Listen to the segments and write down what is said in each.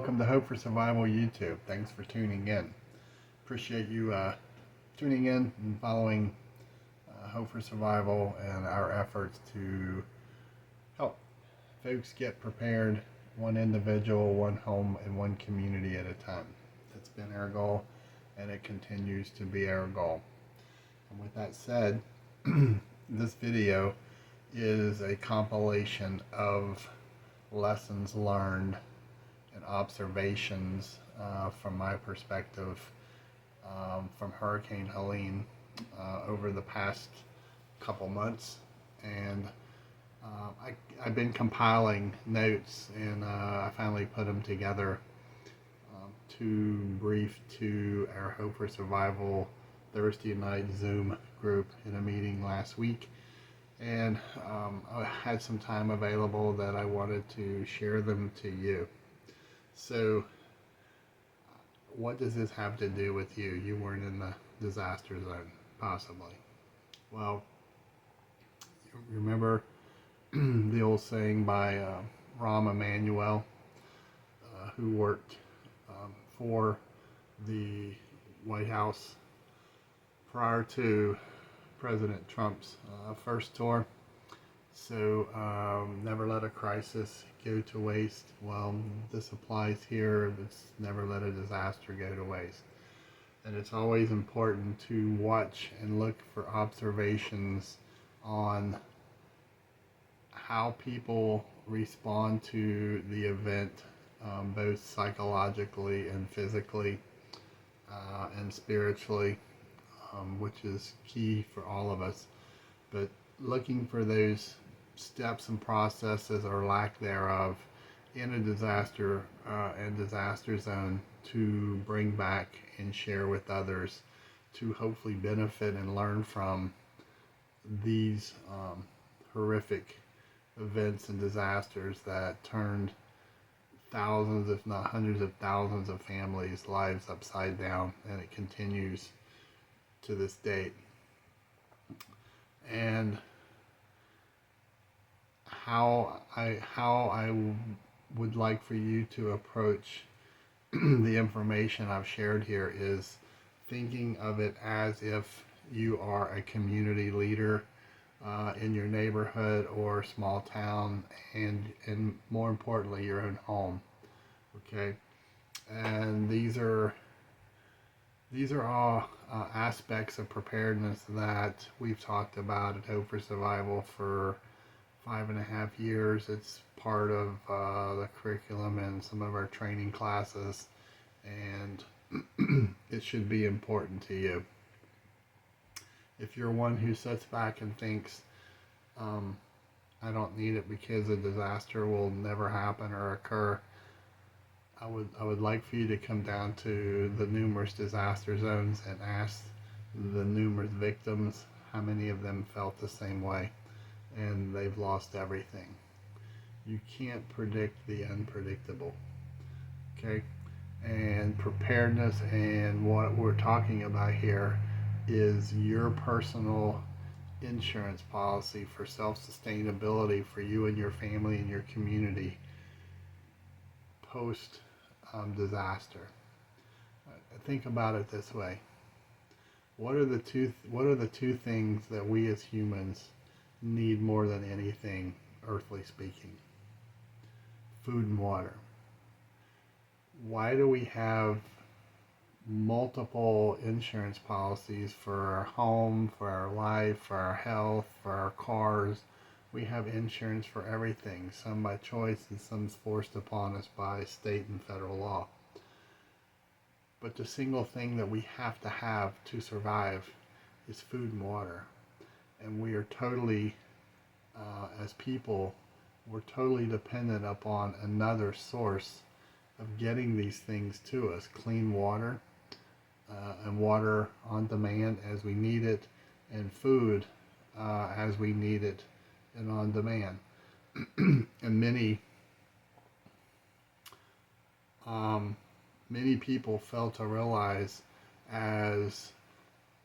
welcome to Hope for Survival YouTube. Thanks for tuning in. Appreciate you tuning in and following Hope for Survival and our efforts to help folks get prepared, one individual, one home, and one community at a time. That's been our goal, and it continues to be our goal. And with that said, this video is a compilation of lessons learned and observations from my perspective from Hurricane Helene over the past couple months. And I've been compiling notes, and I finally put them together to brief to our Hope for Survival Thursday night Zoom group in a meeting last week. And I had some time available that I wanted to share them to you. So, what does this have to do with you? You weren't in the disaster zone, possibly. Well, you remember the old saying by Rahm Emanuel, who worked for the White House prior to President Trump's first tour. So never let a crisis go to waste. Well, this applies here. It's never let a disaster go to waste. And it's always important to watch and look for observations on how people respond to the event, both psychologically and physically and spiritually, which is key for all of us. But looking for those steps and processes or lack thereof in a disaster and disaster zone to bring back and share with others to hopefully benefit and learn from these horrific events and disasters that turned thousands, if not hundreds of thousands of families' lives upside down, and it continues to this date. And how I would like for you to approach the information I've shared here is thinking of it as if you are a community leader in your neighborhood or small town, and more importantly, your own home. Okay, and these are all aspects of preparedness that we've talked about at Hope for Survival for 5.5 years. It's part of the curriculum and some of our training classes, and it should be important to you. If you're one who sits back and thinks, I don't need it because a disaster will never happen or occur, I would like for you to come down to the numerous disaster zones and ask the numerous victims how many of them felt the same way, and they've lost everything. You can't predict the unpredictable, okay? And preparedness, and what we're talking about here is your personal insurance policy for self-sustainability for you and your family and your community post disaster. Think about it this way. What are the two things that we as humans need more than anything, earthly speaking? Food and water. Why do we have multiple insurance policies for our home, for our life, for our health, for our cars? We have insurance for everything, some by choice and some forced upon us by state and federal law. But the single thing that we have to survive is food and water. And we are totally, as people, we're totally dependent upon another source of getting these things to us. Clean water, and water on demand as we need it, and food as we need it and on demand. And many people fail to realize, as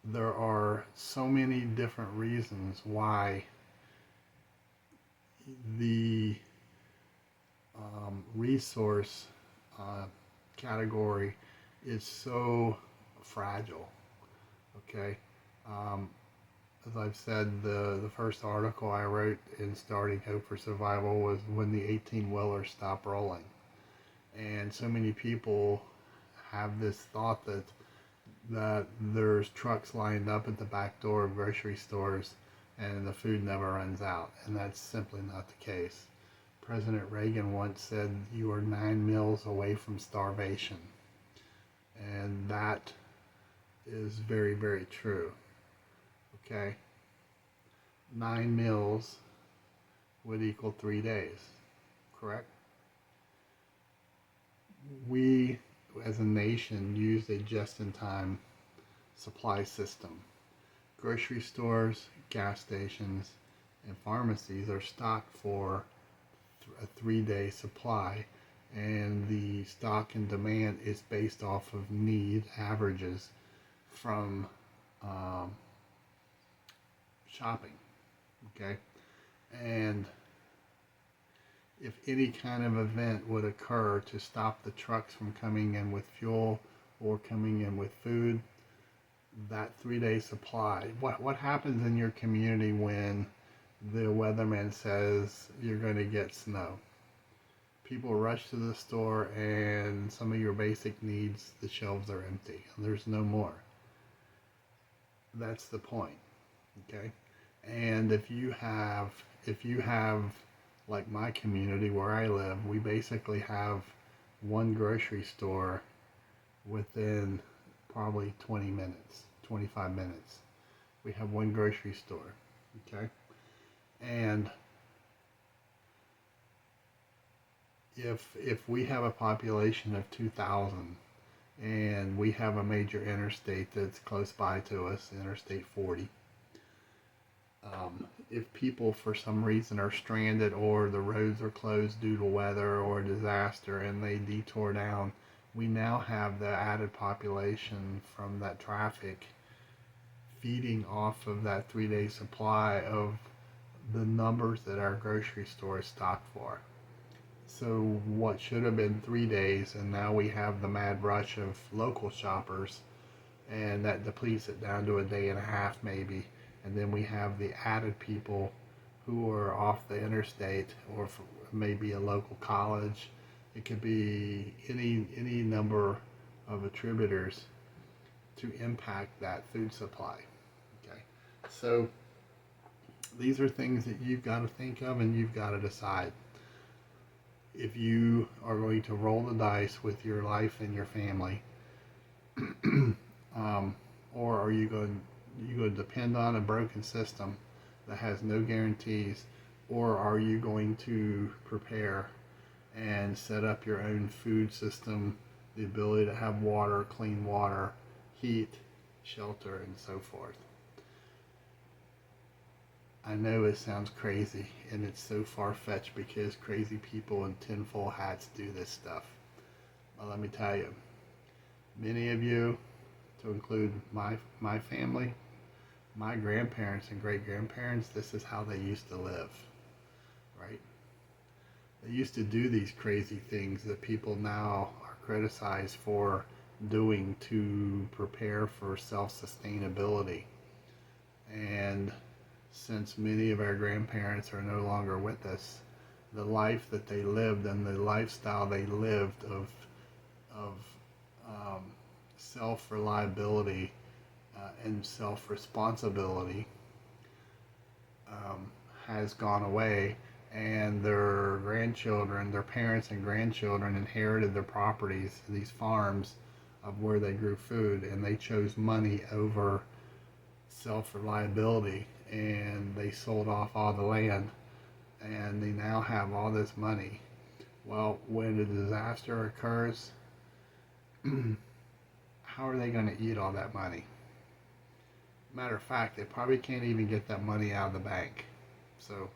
there are so many different reasons why the resource uh, category is so fragile. Okay. Um, as I've said, the first article I wrote in Starting Hope for Survival was when the 18-wheelers stopped rolling. And so many people have this thought that there's trucks lined up at the back door of grocery stores and the food never runs out. And that's simply not the case. President Reagan once said you are 9 meals away from starvation. And that is very, very true. Okay? 9 meals would equal 3 days, correct? We, as a nation, use a just-in-time supply system. Grocery stores, gas stations, and pharmacies are stocked for a 3-day supply, and the stock and demand is based off of need averages from shopping. Okay, and if any kind of event would occur to stop the trucks from coming in with fuel or coming in with food, that 3-day supply, what happens in your community when the weatherman says you're going to get snow? People rush to the store and some of your basic needs, the shelves are empty. There's no more. That's the point. Okay? And if you have like my community where I live, we basically have one grocery store within probably 20 minutes, 25 minutes. We have one grocery store, okay? And if we have a population of 2,000 and we have a major interstate that's close by to us, Interstate 40, if people for some reason are stranded or the roads are closed due to weather or disaster and they detour down, we now have the added population from that traffic feeding off of that 3-day supply of the numbers that our grocery store is stocked for. So what should have been 3 days, and now we have the mad rush of local shoppers, and that depletes it down to a day and a half maybe. And then we have the added people who are off the interstate, or maybe a local college. It could be any number of attributors to impact that food supply. Okay, so these are things that you've got to think of and you've got to decide if you are going to roll the dice with your life and your family, or are you going to depend on a broken system that has no guarantees, or are you going to prepare and set up your own food system, the ability to have water, clean water, heat, shelter, and so forth? I know it sounds crazy, and it's so far-fetched because crazy people in tinfoil hats do this stuff. But let me tell you, many of you, to include my family, my grandparents and great-grandparents, this is how they used to live, right? They used to do these crazy things that people now are criticized for doing to prepare for self-sustainability. And since many of our grandparents are no longer with us, the life that they lived and the lifestyle they lived of self-reliability and self-responsibility has gone away, and their grandchildren, their parents and grandchildren inherited their properties, these farms of where they grew food, and they chose money over self-reliability, and they sold off all the land, and they now have all this money. Well, when a disaster occurs, how are they going to eat all that money? Matter of fact, they probably can't even get that money out of the bank. So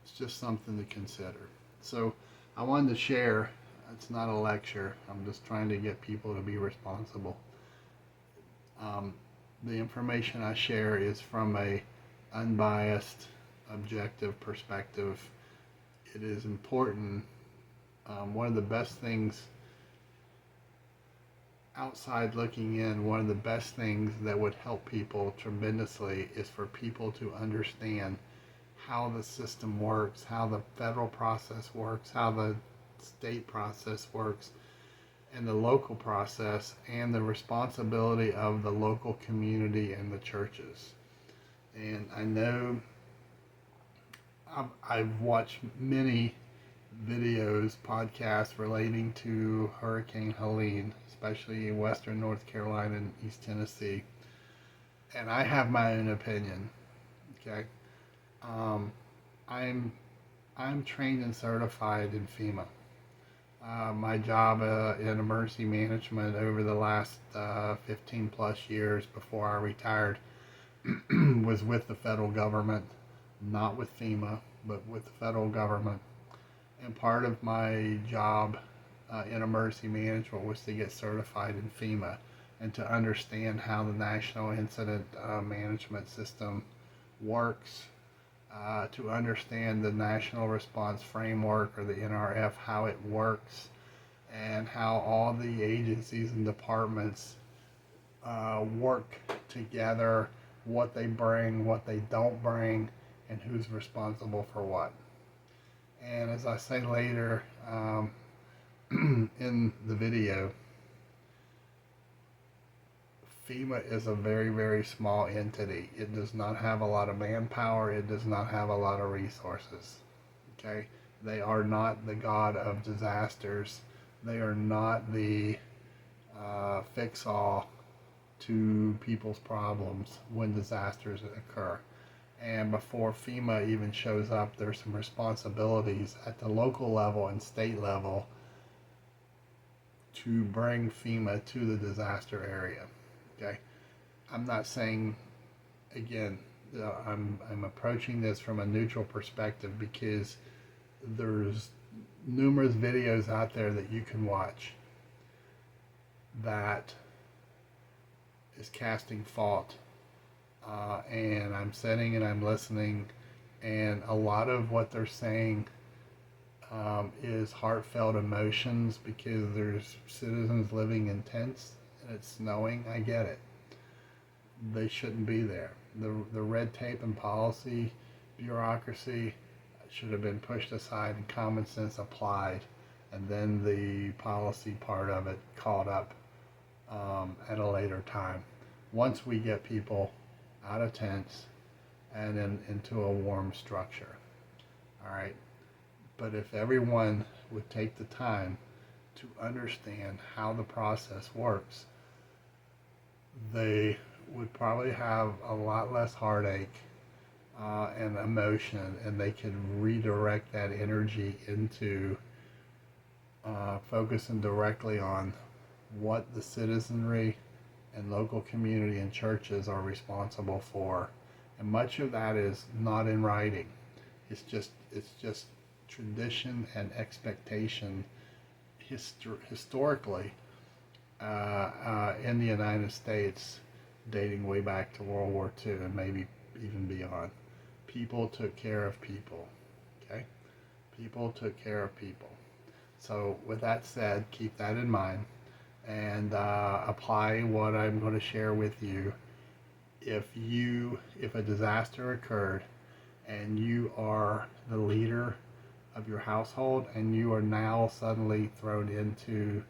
it's just something to consider. So I wanted to share. It's not a lecture. I'm just trying to get people to be responsible. The information I share is from a unbiased, objective perspective. It is important. One of the best things outside looking in, one of the best things that would help people tremendously is for people to understand how the system works, how the federal process works, how the state process works, and the local process, and the responsibility of the local community and the churches. And I know I've watched many videos, podcasts relating to Hurricane Helene, especially in western North Carolina and East Tennessee. And I have my own opinion. Okay, um, I'm I'm trained and certified in FEMA. My job in emergency management over the last 15 plus years before I retired was with the federal government, not with FEMA, but with the federal government. And part of my job in emergency management was to get certified in FEMA and to understand how the National Incident Management System works, to understand the National Response Framework, or the NRF, how it works, and how all the agencies and departments work together, what they bring, what they don't bring, and who's responsible for what. And as I say later in the video, FEMA is a very, very small entity. It does not have a lot of manpower. It does not have a lot of resources. Okay? They are not the god of disasters. They are not the fix-all to people's problems when disasters occur. And before FEMA even shows up, there's some responsibilities at the local level and state level to bring FEMA to the disaster area. Okay, I'm not saying, again, I'm approaching this from a neutral perspective because there's numerous videos out there that you can watch that is casting fault, and I'm sitting and I'm listening, and a lot of what they're saying is heartfelt emotions because there's citizens living in tents and it's snowing. I get it. They shouldn't be there. The red tape and policy, bureaucracy should have been pushed aside and common sense applied, and then the policy part of it caught up at a later time. Once we get people out of tents and then into a warm structure. All right. But if everyone would take the time to understand how the process works, they would probably have a lot less heartache and emotion, and they could redirect that energy into focusing directly on what the citizenry and local community and churches are responsible for. And much of that is not in writing. It's just tradition and expectation historically in the United States, dating way back to World War II and maybe even beyond. People took care of people. Okay? People took care of people. So with that said, keep that in mind and apply what I'm going to share with you. If a disaster occurred and you are the leader of your household and you are now suddenly thrown into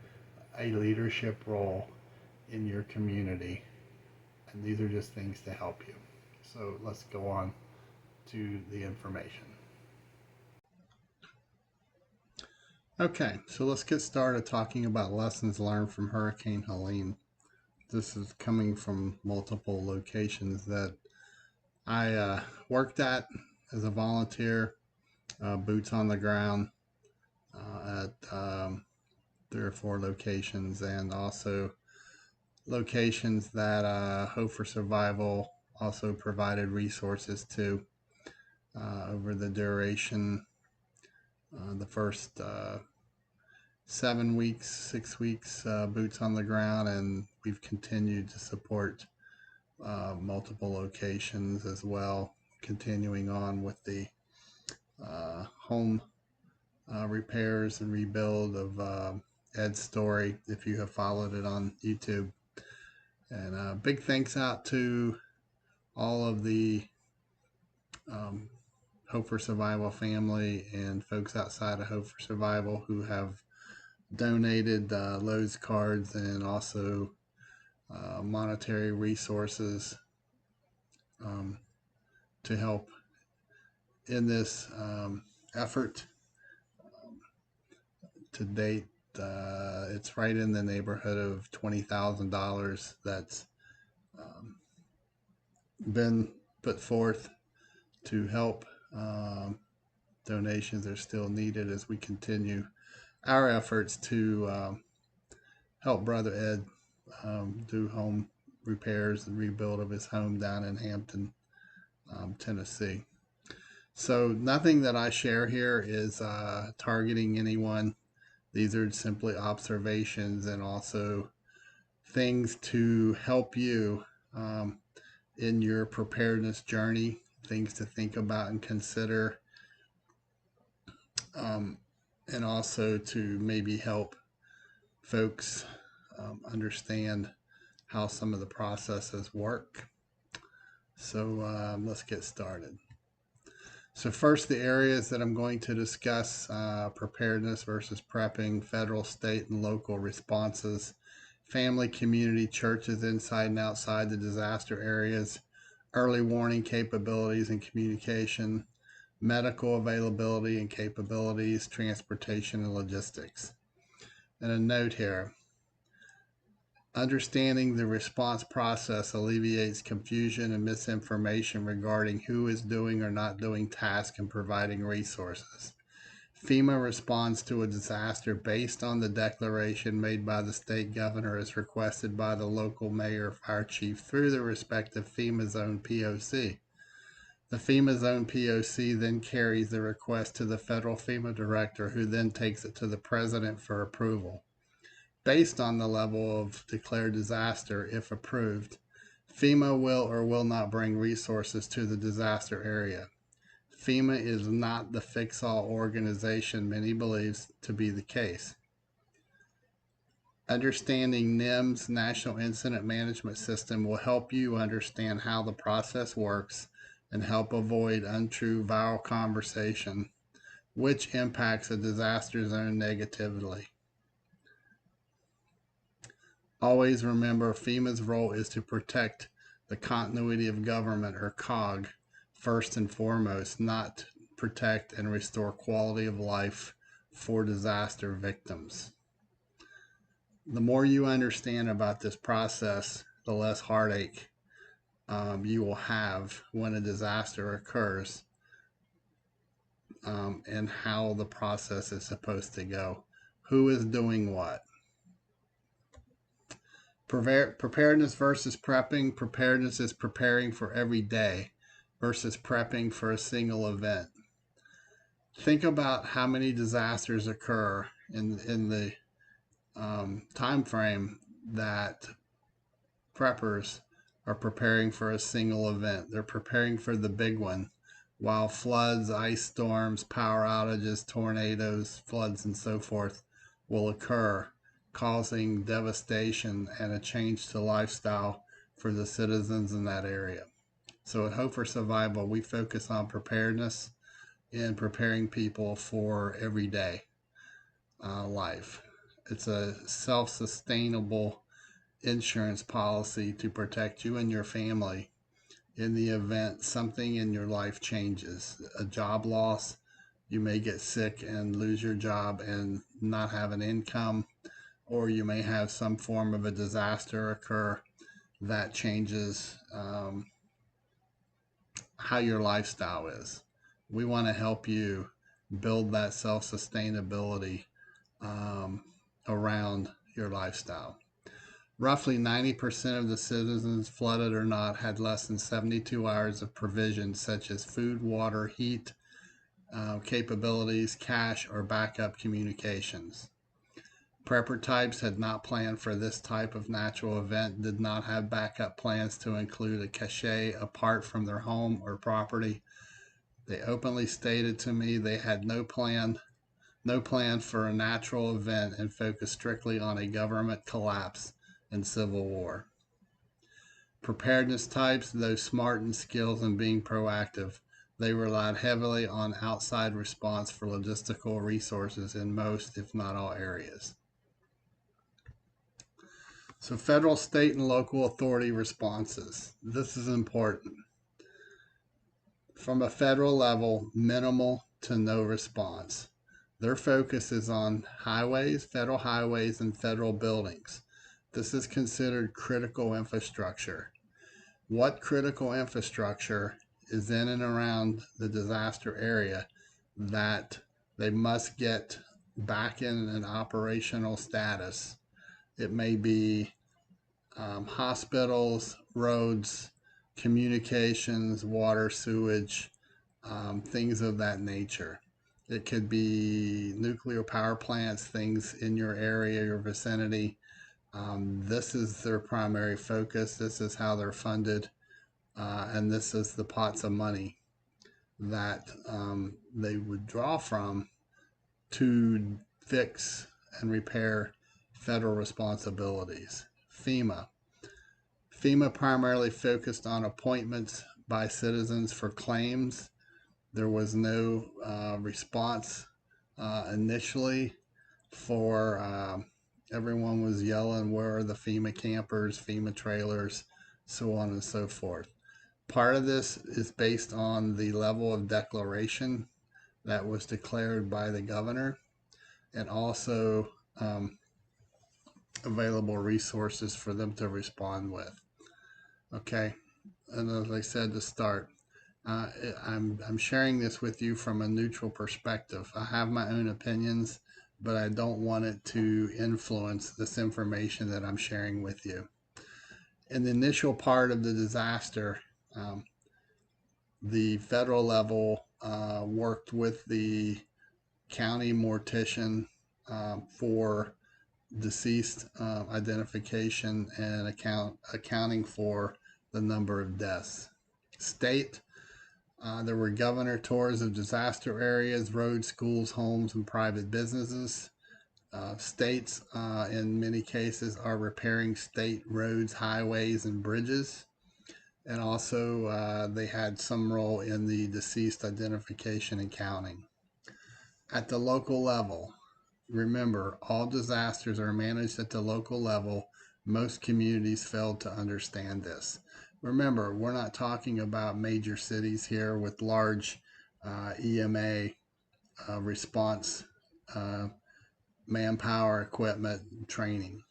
a leadership role in your community, and these are just things to help you. So let's go on to the information. Okay, so let's get started talking about lessons learned from Hurricane Helene. This is coming from multiple locations that I worked at as a volunteer, boots on the ground at 3 or 4 locations, and also locations that Hope for Survival also provided resources to over the duration, the first 7 weeks, 6 weeks, boots on the ground, and we've continued to support multiple locations as well, continuing on with the home repairs and rebuild of Ed's story if you have followed it on YouTube. And big thanks out to all of the um, Hope for Survival family and folks outside of Hope for Survival who have donated Lowe's cards and also monetary resources um, to help in this effort. To date, it's right in the neighborhood of $20,000 that's um, been put forth to help. Donations are still needed as we continue our efforts to help Brother Ed do home repairs and rebuild of his home down in Hampton, Tennessee. So nothing that I share here is targeting anyone. These are simply observations and also things to help you in your preparedness journey, things to think about and consider, um, and also to maybe help folks understand how some of the processes work. So let's get started. So first, the areas that I'm going to discuss: preparedness versus prepping, federal, state, and local responses, family, community, churches inside and outside the disaster areas, early warning capabilities and communication, medical availability and capabilities, transportation and logistics. And a note here: understanding the response process alleviates confusion and misinformation regarding who is doing or not doing tasks and providing resources. FEMA responds to a disaster based on the declaration made by the state governor as requested by the local mayor, fire chief through the respective FEMA zone POC. The FEMA zone POC then carries the request to the federal FEMA director, who then takes it to the president for approval. Based on the level of declared disaster, if approved, FEMA will or will not bring resources to the disaster area. FEMA is not the fix-all organization many believes to be the case. Understanding NIMS, National Incident Management System, will help you understand how the process works and help avoid untrue viral conversation, which impacts a disaster zone negatively. Always remember, FEMA's role is to protect the continuity of government, or COG, first and foremost, not protect and restore quality of life for disaster victims. The more you understand about this process, the less heartache you will have when a disaster occurs, and how the process is supposed to go. Who is doing what? Preparedness versus prepping. Preparedness is preparing for every day versus prepping for a single event. Think about how many disasters occur in the time frame that preppers are preparing for a single event. They're preparing for the big one, while floods, ice storms, power outages, tornadoes, floods, and so forth will occur, causing devastation and a change to lifestyle for the citizens in that area. So at Hope for Survival, we focus on preparedness and preparing people for everyday life. It's a self-sustainable insurance policy to protect you and your family in the event something in your life changes. A job loss, you may get sick and lose your job and not have an income, or you may have some form of a disaster occur that changes how your lifestyle is. We want to help you build that self-sustainability around your lifestyle. Roughly 90% of the citizens, flooded or not, had less than 72 hours of provisions such as food, water, heat, capabilities, cash, or backup communications. Prepper types had not planned for this type of natural event, did not have backup plans to include a cache apart from their home or property. They openly stated to me they had no plan No plan for a natural event, and focus strictly on a government collapse and civil war. Preparedness types, though smart in skills and being proactive, they relied heavily on outside response for logistical resources in most, if not all, areas. So, federal, state, and local authority responses. This is important. From a federal level, minimal to no response. Their focus is on federal highways, and federal buildings. This is considered critical infrastructure. What critical infrastructure is in and around the disaster area that they must get back in an operational status? It may be hospitals, roads, communications, water, sewage, things of that nature. It could be nuclear power plants, things in your area, your vicinity. This is their primary focus. This is how they're funded. And this is the pots of money that they would draw from to fix and repair federal responsibilities. FEMA. FEMA primarily focused on appointments by citizens for claims. There was no response initially for everyone was yelling, where are the FEMA campers, FEMA trailers, so on and so forth. Part of this is based on the level of declaration that was declared by the governor, and also available resources for them to respond with. Okay, and as I said to start, I'm sharing this with you from a neutral perspective. I have my own opinions, but I don't want it to influence this information that I'm sharing with you. In the initial part of the disaster, the federal level worked with the county mortician for deceased identification and accounting for the number of deaths. State, there were governor tours of disaster areas, roads, schools, homes, and private businesses. States, in many cases, are repairing state roads, highways, and bridges. And also, they had some role in the deceased identification and counting. At the local level, remember, all disasters are managed at the local level. Most communities failed to understand this. Remember, we're not talking about major cities here with large EMA response, manpower, equipment, training.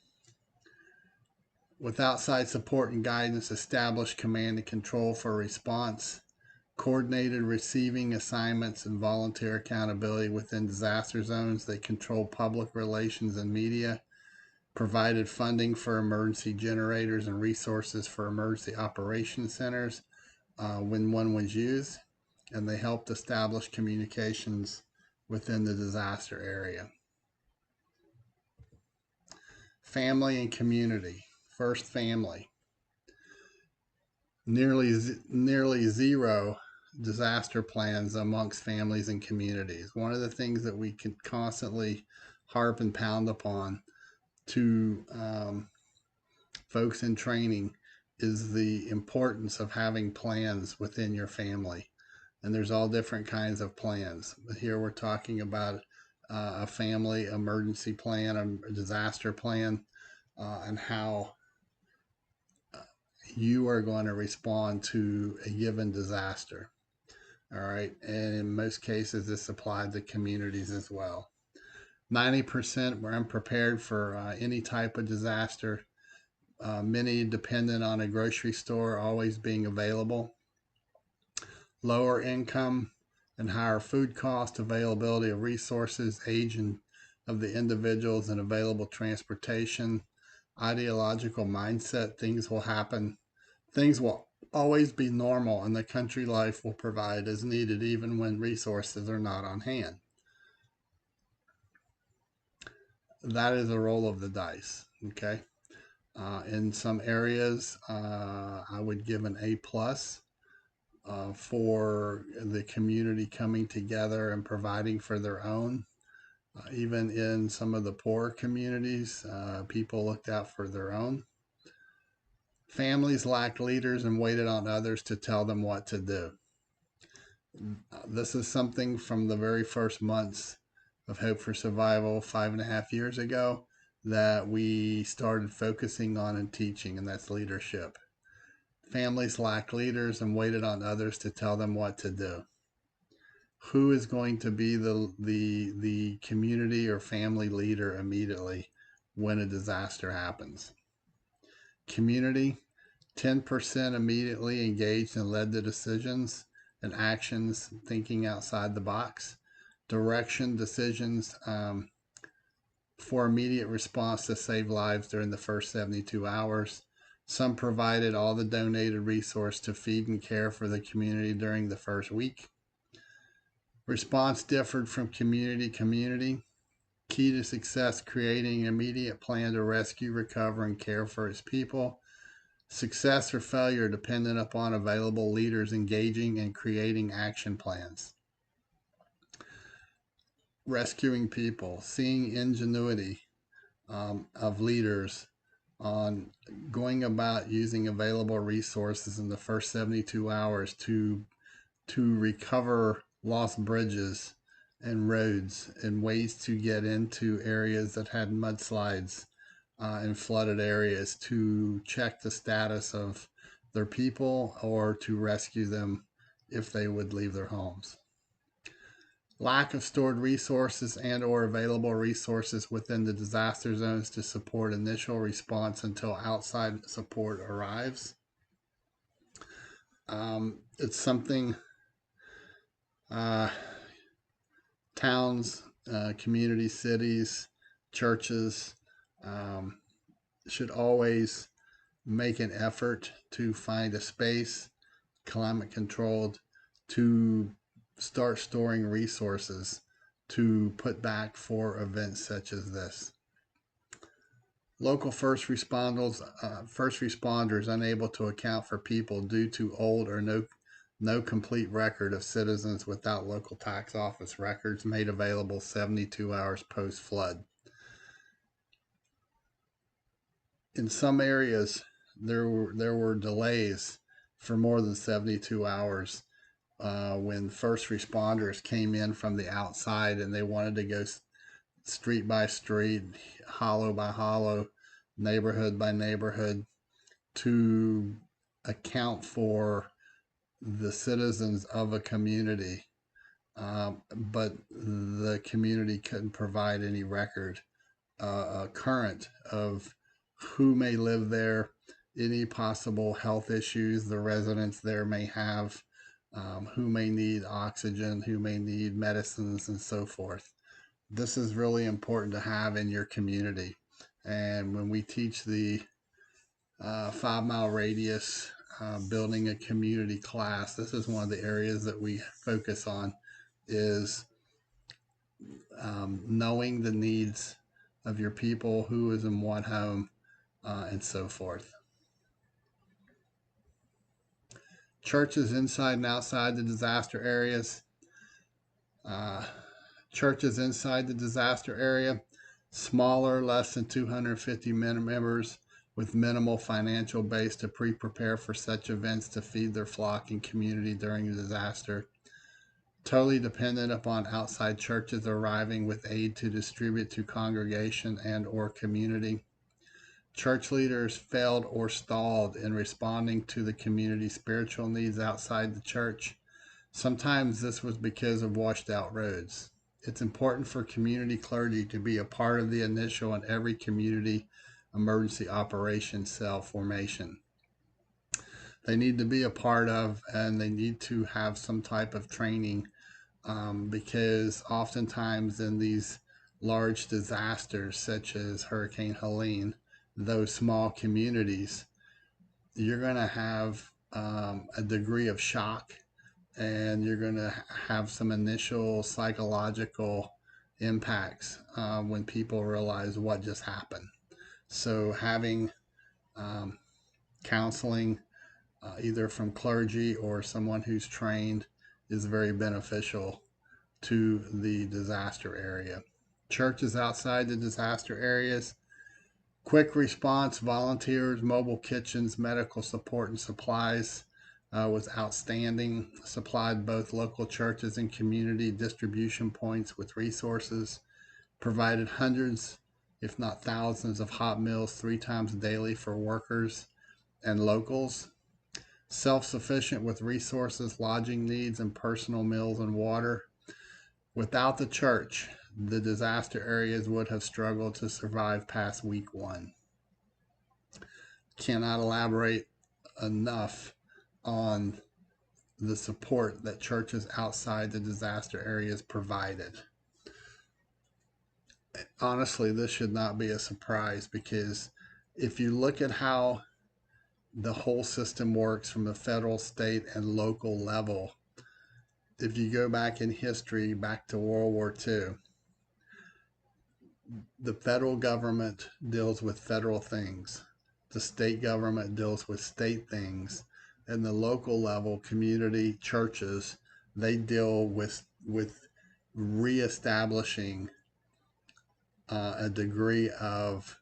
With outside support and guidance, establish command and control for response, coordinated receiving assignments, and volunteer accountability within disaster zones. They control public relations and media, provided funding for emergency generators and resources for emergency operations centers when one was used, and they helped establish communications within the disaster area. Family and community. First, family. Nearly zero disaster plans amongst families and communities. One of the things that we can constantly harp and pound upon to folks in training is the importance of having plans within your family. And there's all different kinds of plans. But here we're talking about a family emergency plan, a disaster plan, and how you are going to respond to a given disaster. All right. And in most cases, this applied to communities as well. 90% were unprepared for any type of disaster. Many dependent on a grocery store always being available. Lower income and higher food cost, availability of resources, age of the individuals, and available transportation. Ideological mindset, things will happen. Things will always be normal, and the country life will provide as needed even when resources are not on hand. That is a roll of the dice. Okay. In some areas, I would give an A plus for the community coming together and providing for their own. Even in some of the poorer communities, people looked out for their own. Families lacked leaders and waited on others to tell them what to do. This is something from the very first months of Hope for Survival 5.5 years ago that we started focusing on and teaching, and that's leadership. Families lacked leaders and waited on others to tell them what to do. Who is going to be the community or family leader immediately when a disaster happens? Community, 10% immediately engaged and led the decisions and actions, thinking outside the box. Direction, decisions for immediate response to save lives during the first 72 hours. Some provided all the donated resource to feed and care for the community during the first week. Response differed from community to community. Key to success, creating an immediate plan to rescue, recover, and care for its people. Success or failure dependent upon available leaders engaging and creating action plans. Rescuing people, seeing ingenuity of leaders on going about using available resources in the first 72 hours to recover lost bridges and roads and ways to get into areas that had mudslides in flooded areas, to check the status of their people or to rescue them if they would leave their homes. Lack of stored resources and or available resources within the disaster zones to support initial response until outside support arrives. It's something towns, communities, cities, churches should always make an effort to find a space, climate controlled, to start storing resources to put back for events such as this. Local first responders unable to account for people due to old or no complete record of citizens without local tax office records made available 72 hours post flood. In some areas, there were delays for more than 72 hours when first responders came in from the outside and they wanted to go street by street, hollow by hollow, neighborhood by neighborhood to account for the citizens of a community. But the community couldn't provide any record current of who may live there, any possible health issues the residents there may have, who may need oxygen, who may need medicines, and so forth. This is really important to have in your community. And when we teach the 5 mile radius building a community class, this is one of the areas that we focus on, is knowing the needs of your people, who is in what home, and so forth. Churches inside and outside the disaster areas. Churches inside the disaster area, smaller, less than 250 members, with minimal financial base to prepare for such events to feed their flock and community during the disaster. Totally dependent upon outside churches arriving with aid to distribute to congregation and or community. Church leaders failed or stalled in responding to the community's spiritual needs outside the church. Sometimes this was because of washed out roads. It's important for community clergy to be a part of the initial and every community emergency operation cell formation. They need to be a part of, and they need to have some type of training because oftentimes in these large disasters such as Hurricane Helene, those small communities, you're going to have a degree of shock, and you're going to have some initial psychological impacts when people realize what just happened. So having counseling, either from clergy or someone who's trained, is very beneficial to the disaster area. churches outside the disaster areas. Quick response volunteers, mobile kitchens, medical support, and supplies was outstanding. Supplied both local churches and community distribution points with resources. Provided hundreds, if not thousands, of hot meals 3 times daily for workers and locals. Self sufficient with resources, lodging needs, and personal meals and water. Without the church, the disaster areas would have struggled to survive past week 1. Cannot elaborate enough on the support that churches outside the disaster areas provided. Honestly, this should not be a surprise, because if you look at how the whole system works from the federal, state, and local level, if you go back in history, back to World War II, the federal government deals with federal things, the state government deals with state things, and the local level, community, churches, they deal with reestablishing a degree of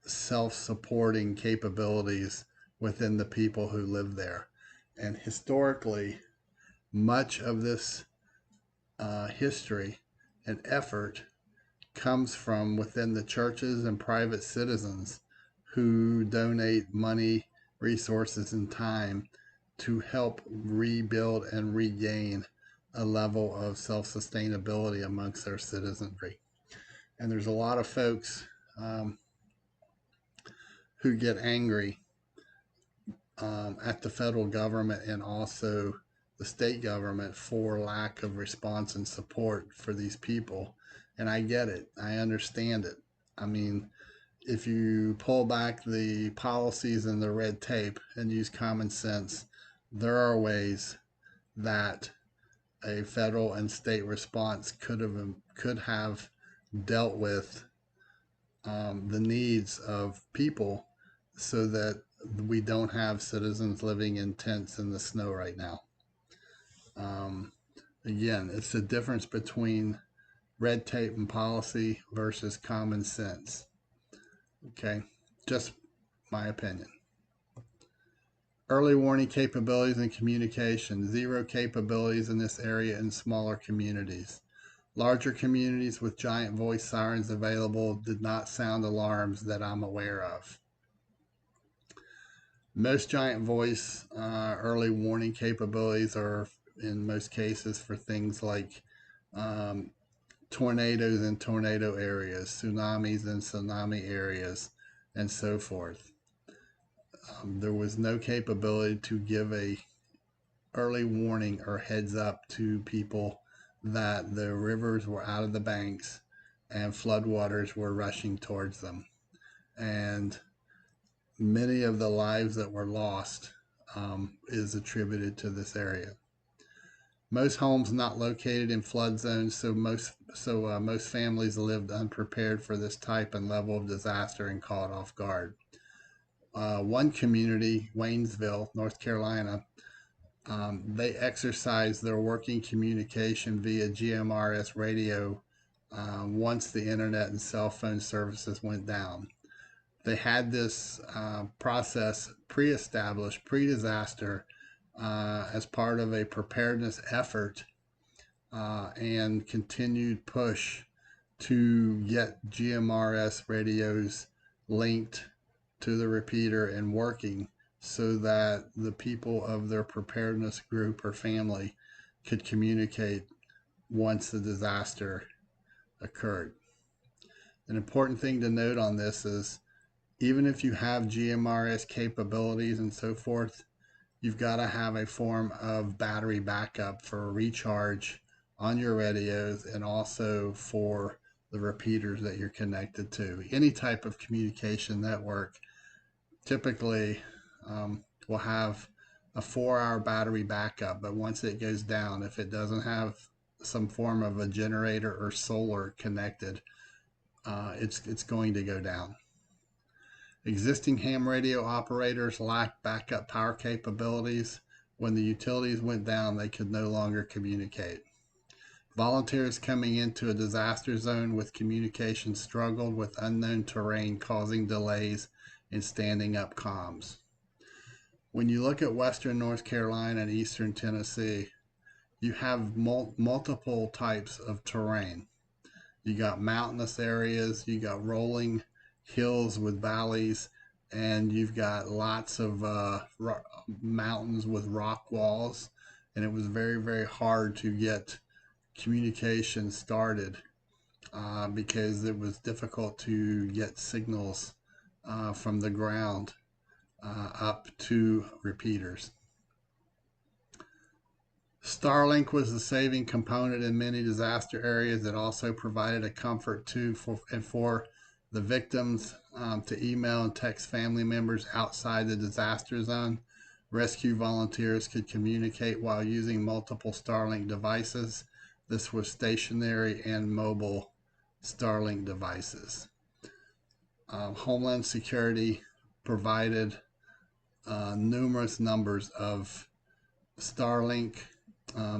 self-supporting capabilities within the people who live there. And historically, much of this history and effort comes from within the churches and private citizens who donate money, resources, and time to help rebuild and regain a level of self-sustainability amongst their citizenry. And there's a lot of folks who get angry at the federal government and also the state government for lack of response and support for these people. And I get it. I understand it. I mean, if you pull back the policies and the red tape and use common sense, there are ways that a federal and state response could have dealt with the needs of people, so that we don't have citizens living in tents in the snow right now. Again, it's the difference between red tape and policy versus common sense. Okay, just my opinion. Early warning capabilities and communication. Zero capabilities in this area in smaller communities. Larger communities with giant voice sirens available did not sound alarms that I'm aware of. Most giant voice early warning capabilities are, in most cases, for things like tornadoes in tornado areas, tsunamis in tsunami areas, and so forth. There was no capability to give a early warning or heads up to people that the rivers were out of the banks and floodwaters were rushing towards them. And many of the lives that were lost is attributed to this area. Most homes not located in flood zones, so most families lived unprepared for this type and level of disaster and caught off guard. One community, Waynesville, North Carolina, they exercised their working communication via GMRS radio once the internet and cell phone services went down. They had this process pre-established, pre-disaster, as part of a preparedness effort and continued push to get GMRS radios linked to the repeater and working, so that the people of their preparedness group or family could communicate once the disaster occurred. An important thing to note on this is, even if you have GMRS capabilities and so forth, you've got to have a form of battery backup for recharge on your radios, and also for the repeaters that you're connected to. Any type of communication network typically will have a 4-hour battery backup, but once it goes down, if it doesn't have some form of a generator or solar connected, it's going to go down. Existing ham radio operators lacked backup power capabilities. When the utilities went down, they could no longer communicate. Volunteers coming into a disaster zone with communication struggled with unknown terrain, causing delays in standing up comms. When you look at western North Carolina and eastern Tennessee, you have multiple types of terrain. You got mountainous areas, you got rolling hills with valleys, and you've got lots of mountains with rock walls. And it was very, very hard to get communication started because it was difficult to get signals from the ground up to repeaters. Starlink was the saving component in many disaster areas. It also provided a comfort too for the victims to email and text family members outside the disaster zone. Rescue volunteers could communicate while using multiple Starlink devices. This was stationary and mobile Starlink devices. Homeland Security provided numerous numbers of Starlink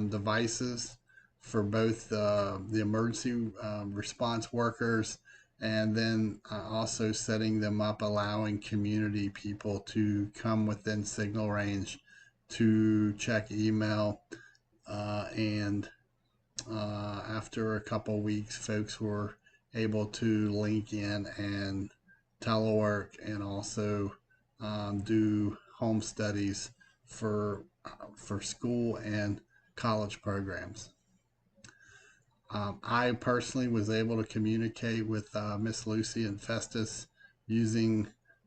devices for both the emergency response workers and then also setting them up, allowing community people to come within signal range to check email. And after a couple weeks, folks were able to link in and telework and also do home studies for school and college programs. I personally was able to communicate with Miss Lucy and Festus using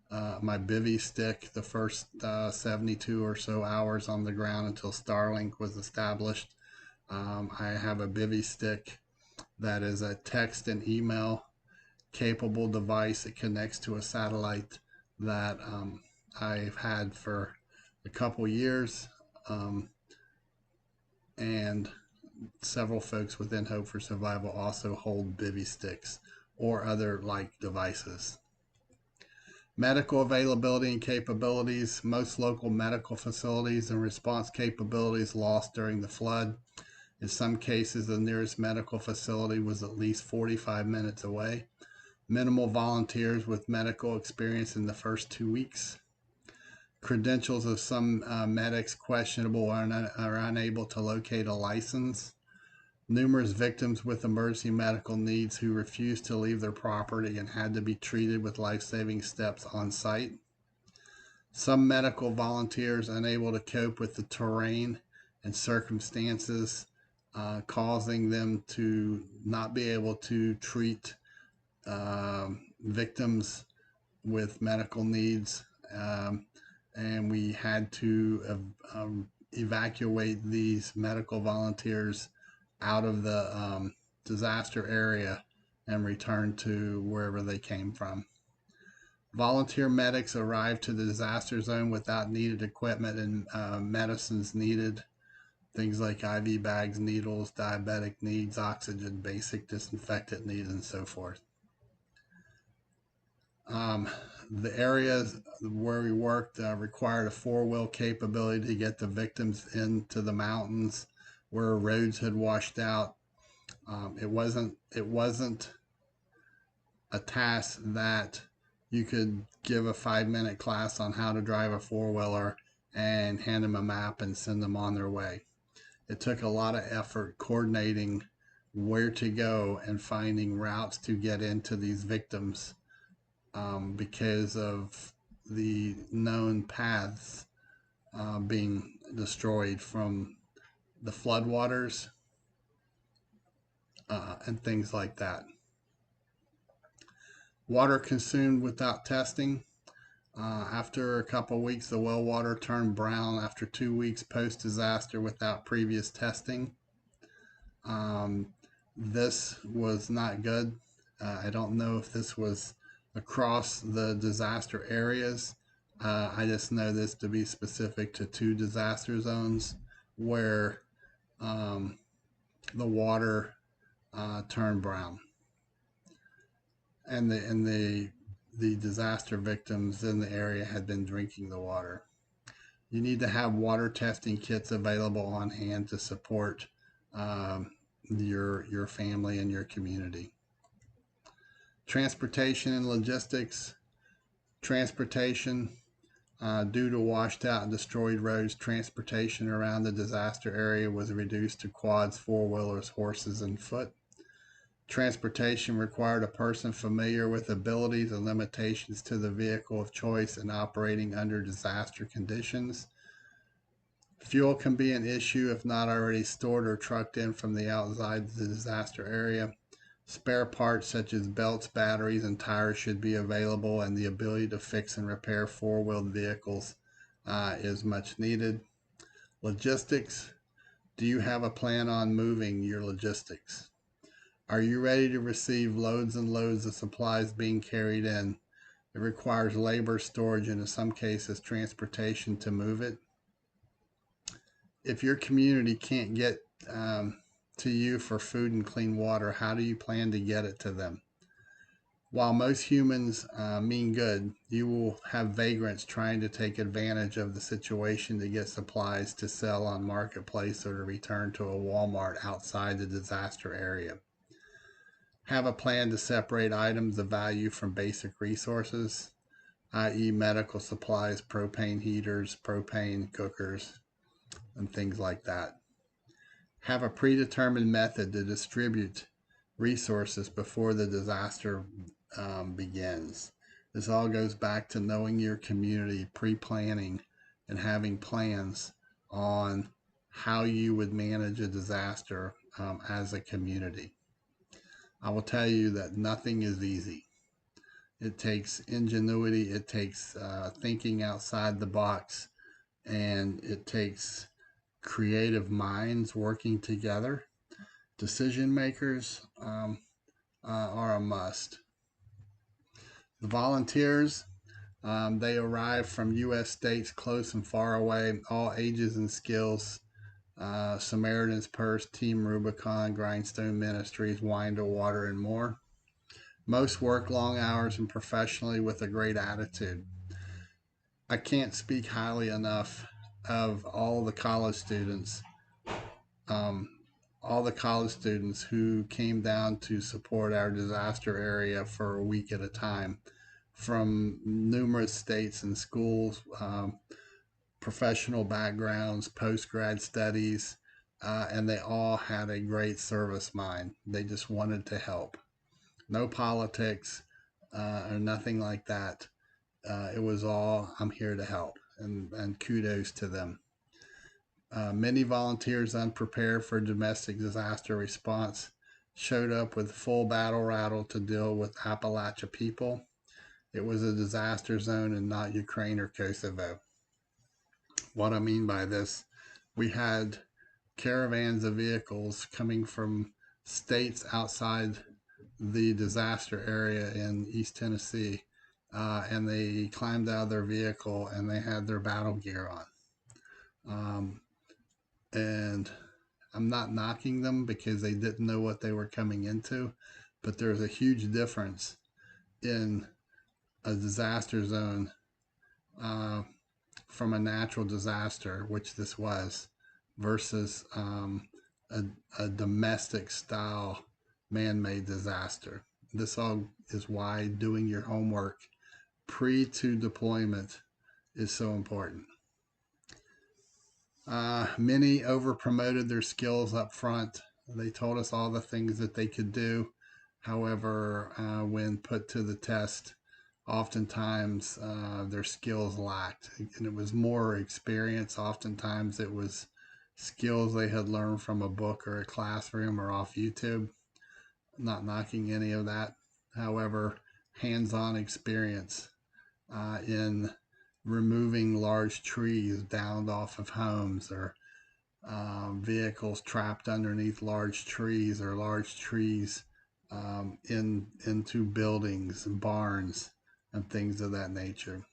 my bivy stick the first 72 or so hours on the ground until Starlink was established. I have a bivy stick that is a text and email capable device. It connects to a satellite that I've had for a couple years. And several folks within Hope for Survival also hold bivy sticks or other like devices. Medical availability and capabilities. Most local medical facilities and response capabilities lost during the flood. In some cases, the nearest medical facility was at least 45 minutes away. Minimal volunteers with medical experience in the first 2 weeks. Credentials of some medics questionable or are unable to locate a license. Numerous victims with emergency medical needs who refused to leave their property and had to be treated with life-saving steps on site. Some medical volunteers unable to cope with the terrain and circumstances, causing them to not be able to treat victims with medical needs. And we had to evacuate these medical volunteers out of the disaster area and return to wherever they came from. Volunteer medics arrived to the disaster zone without needed equipment and medicines needed, things like IV bags, needles, diabetic needs, oxygen, basic disinfectant needs, and so forth. The areas where we worked required a four-wheel capability to get the victims into the mountains where roads had washed out. It wasn't a task that you could give a 5-minute class on how to drive a four-wheeler and hand them a map and send them on their way. It took a lot of effort coordinating where to go and finding routes to get into these victims because of the known paths being destroyed from the floodwaters and things like that. Water consumed without testing. After a couple weeks, the well water turned brown after 2 weeks post-disaster without previous testing. This was not good. I don't know if this was across the disaster areas. I just know this to be specific to 2 disaster zones where the water turned brown, and the disaster victims in the area had been drinking the water. You need to have water testing kits available on hand to support your family and your community. Transportation and logistics. Transportation. Due to washed out and destroyed roads, transportation around the disaster area was reduced to quads, four wheelers, horses, and foot. Transportation required a person familiar with abilities and limitations to the vehicle of choice and operating under disaster conditions. Fuel can be an issue if not already stored or trucked in from the outside the disaster area. Spare parts such as belts, batteries, and tires should be available, and the ability to fix and repair four-wheeled vehicles is much needed. Logistics. Do you have a plan on moving your logistics? Are you ready to receive loads and loads of supplies being carried in? It requires labor, storage, and in some cases, transportation to move it. If your community can't get to you for food and clean water, how do you plan to get it to them? While most humans mean good, you will have vagrants trying to take advantage of the situation to get supplies to sell on marketplace or to return to a Walmart outside the disaster area. Have a plan to separate items of value from basic resources, i.e., medical supplies, propane heaters, propane cookers, and things like that. Have a predetermined method to distribute resources before the disaster begins. This all goes back to knowing your community, pre-planning, and having plans on how you would manage a disaster as a community. I will tell you that nothing is easy. It takes ingenuity, it takes thinking outside the box, and it takes creative minds working together. Decision makers are a must. The volunteers, they arrive from U.S. states close and far away, all ages and skills. Samaritan's Purse, Team Rubicon, Grindstone Ministries, Wine to Water, and more. Most work long hours and professionally with a great attitude. I can't speak highly enough of um, all the college students who came down to support our disaster area for a week at a time from numerous states and schools, professional backgrounds, post-grad studies, and they all had a great service mind. They just wanted to help. No politics or nothing like that. It was all, I'm here to help, and kudos to them. Many volunteers unprepared for domestic disaster response showed up with full battle rattle to deal with Appalachia people. It was a disaster zone and not Ukraine or Kosovo. What I mean by this, we had caravans of vehicles coming from states outside the disaster area in East Tennessee, and they climbed out of their vehicle and they had their battle gear on. And I'm not knocking them because they didn't know what they were coming into, but there's a huge difference in a disaster zone uh, from a natural disaster, which this was, versus a, a domestic style man made disaster. This all is why doing your homework pre to deployment is so important. Many over promoted their skills up front. They told us all the things that they could do. However, when put to the test, oftentimes their skills lacked. And it was more experience. Oftentimes it was skills they had learned from a book or a classroom or off YouTube. Not knocking any of that. However, hands on experience in removing large trees downed off of homes or vehicles trapped underneath large trees or large trees into buildings and barns and things of that nature.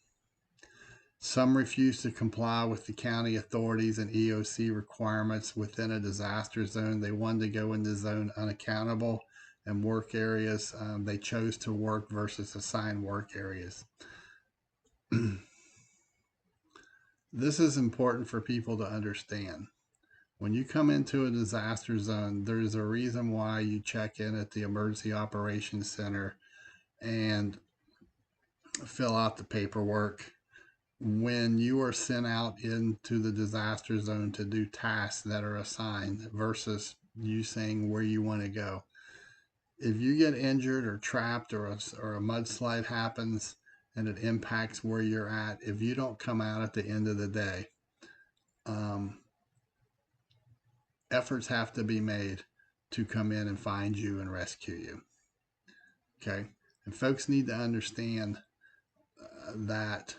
Some refused to comply with the county authorities and EOC requirements within a disaster zone. They wanted to go in the zone unaccountable and work areas. They chose to work versus assign work areas. This is important for people to understand. When you come into a disaster zone, there's a reason why you check in at the Emergency Operations Center and fill out the paperwork. When you are sent out into the disaster zone to do tasks that are assigned versus you saying where you want to go. If you get injured or trapped or a mudslide happens and it impacts where you're at, if you don't come out at the end of the day, um, efforts have to be made to come in and find you and rescue you. Okay. And folks need to understand that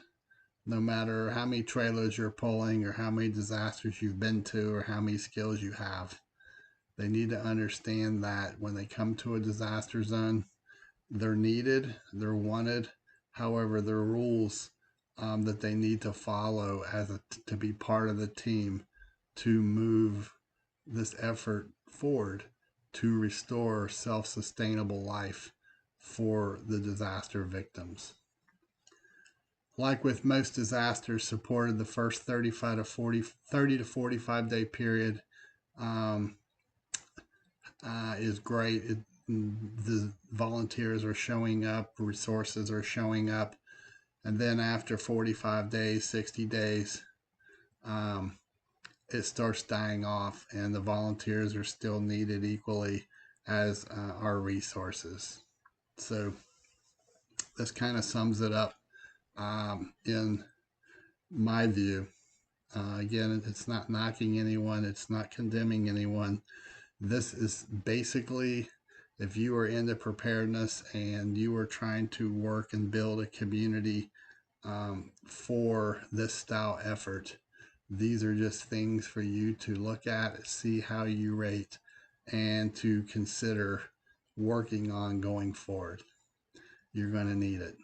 no matter how many trailers you're pulling or how many disasters you've been to or how many skills you have, they need to understand that when they come to a disaster zone, they're needed, they're wanted. However, there are rules that they need to follow to be part of the team to move this effort forward to restore self-sustainable life for the disaster victims. Like with most disasters, supported the first 30 to 45 day period is great. The volunteers are showing up, resources are showing up, and then after 45 days, 60 days, it starts dying off, and the volunteers are still needed equally as our resources. So this kind of sums it up in my view. Again, it's not knocking anyone, it's not condemning anyone. This is basically, if you are into preparedness and you are trying to work and build a community for this style effort, these are just things for you to look at, see how you rate, and to consider working on going forward. You're going to need it.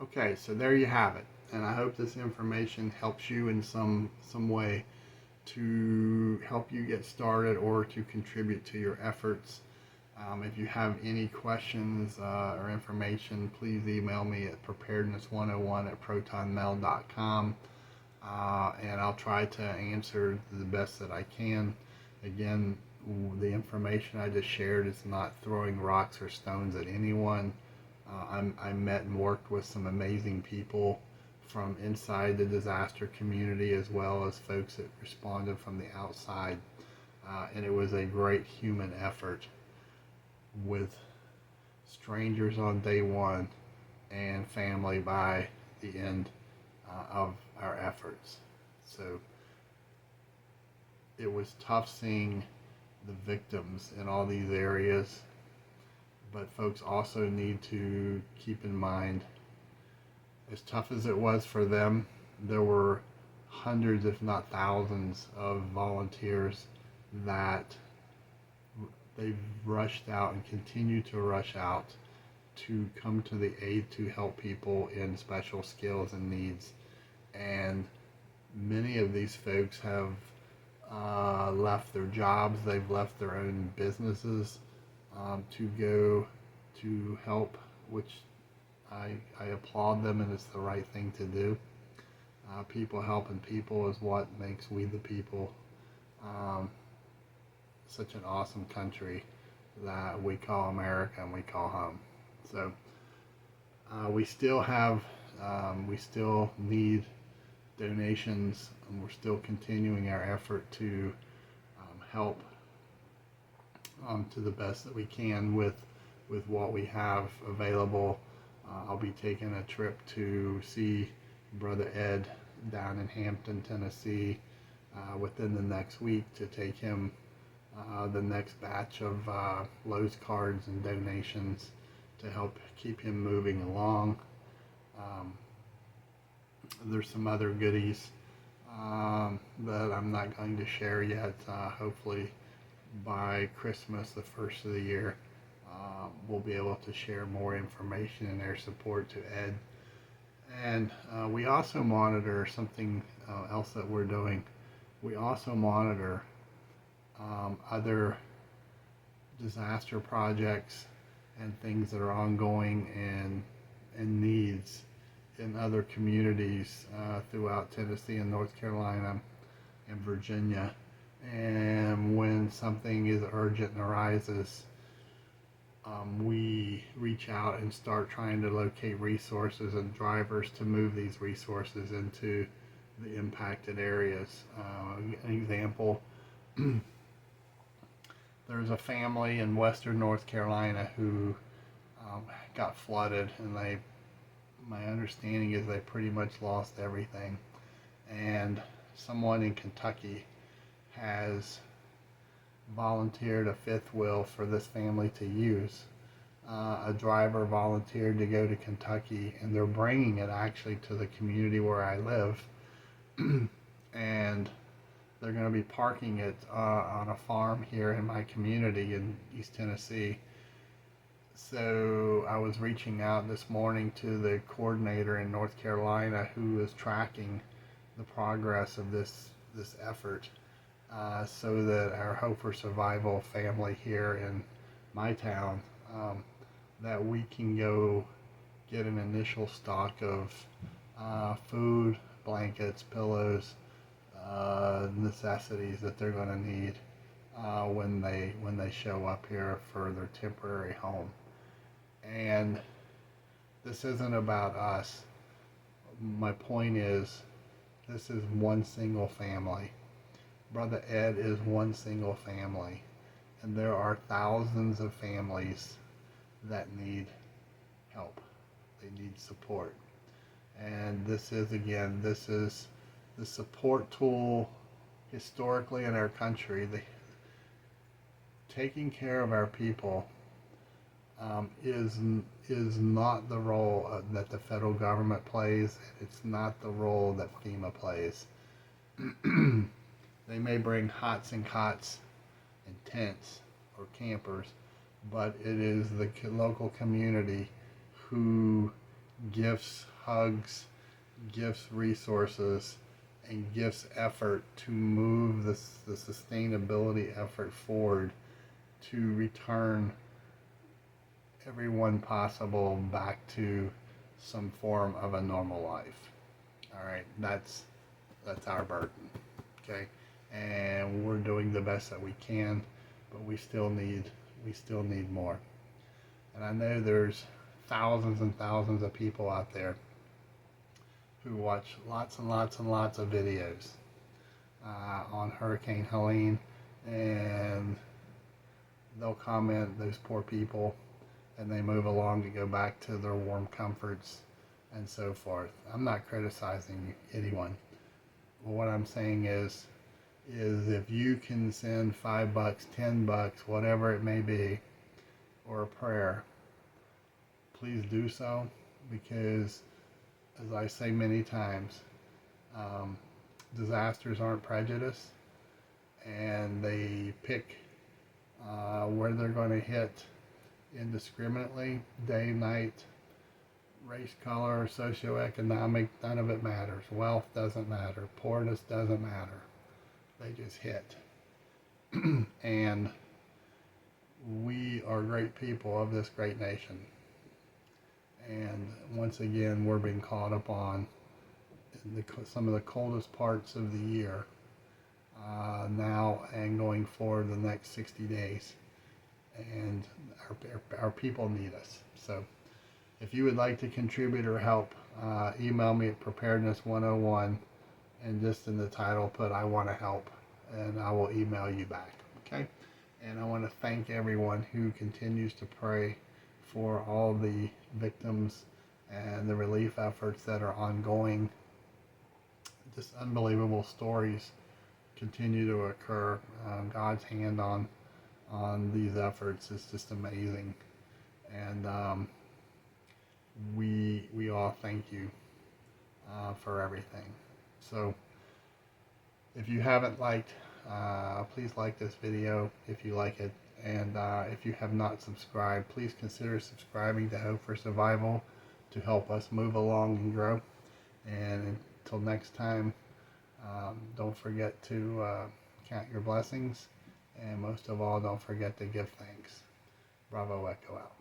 Okay, so there you have it. And I hope this information helps you in some way to help you get started or to contribute to your efforts. If you have any questions or information, please email me at preparedness101@protonmail.com, and I'll try to answer the best that I can. Again, the information I just shared is not throwing rocks or stones at anyone. I met and worked with some amazing people from inside the disaster community as well as folks that responded from the outside. And it was a great human effort with strangers on day one and family by the end of our efforts. So it was tough seeing the victims in all these areas, but folks also need to keep in mind, as tough as it was for them, there were hundreds, if not thousands, of volunteers that they've rushed out and continue to rush out to come to the aid to help people in special skills and needs. And many of these folks have left their jobs, they've left their own businesses to go to help, which I applaud them, and it's the right thing to do. People helping people is what makes we the people such an awesome country that we call America and we call home. So we still need donations, and we're still continuing our effort to help to the best that we can with what we have available. I'll be taking a trip to see Brother Ed down in Hampton, Tennessee within the next week to take him the next batch of Lowe's cards and donations to help keep him moving along. There's some other goodies that I'm not going to share yet. Hopefully by Christmas, the first of the year, we'll be able to share more information and their support to Ed. And we also monitor something else that we're doing. We also monitor other disaster projects and things that are ongoing and needs in other communities throughout Tennessee and North Carolina and Virginia. And when something is urgent and arises, we reach out and start trying to locate resources and drivers to move these resources into the impacted areas. An example, there's a family in western North Carolina who got flooded, and my understanding is they pretty much lost everything. And someone in Kentucky has volunteered a fifth wheel for this family to use. A driver volunteered to go to Kentucky, and they're bringing it actually to the community where I live. And they're going to be parking it on a farm here in my community in East Tennessee. So I was reaching out this morning to the coordinator in North Carolina who is tracking the progress of this effort, so that our Hope for Survival family here in my town, that we can go get an initial stock of food, blankets, pillows, necessities that they're going to need when they show up here for their temporary home. And this isn't about us. My point is, this is one single family. Brother Ed is one single family, and there are thousands of families that need help. They need support. And this is the support tool historically in our country. Taking care of our people is not the role that the federal government plays. It's not the role that FEMA plays. They may bring hots and cots and tents or campers, but it is the local community who gifts hugs, gifts resources, and gifts effort to move the sustainability effort forward to return everyone possible back to some form of a normal life. All right, that's our burden, okay? And we're doing the best that we can, but we still need more. And I know there's thousands and thousands of people out there who watch lots and lots and lots of videos on Hurricane Helene, and they'll comment, those poor people, and they move along to go back to their warm comforts and so forth. I'm not criticizing anyone. But what I'm saying is if you can send $5, $10, whatever it may be, or a prayer, please do so, because as I say many times, disasters aren't prejudice, and they pick where they're going to hit indiscriminately, day, night, race, color, socioeconomic, none of it matters. Wealth doesn't matter. Poorness doesn't matter. They just hit. And we are great people of this great nation. And once again, we're being caught upon in some of the coldest parts of the year now and going forward the next 60 days. And our people need us. So if you would like to contribute or help, email me at preparedness101, and just in the title put I want to help, and I will email you back. Okay? And I want to thank everyone who continues to pray for all the victims and the relief efforts that are ongoing. Just unbelievable stories continue to occur. God's hand on these efforts is just amazing, and we all thank you for everything. So if you haven't liked, please like this video if you like it, and if you have not subscribed, please consider subscribing to Hope for Survival to help us move along and grow. And until next time, don't forget to count your blessings, and most of all, don't forget to give thanks. Bravo Echo out.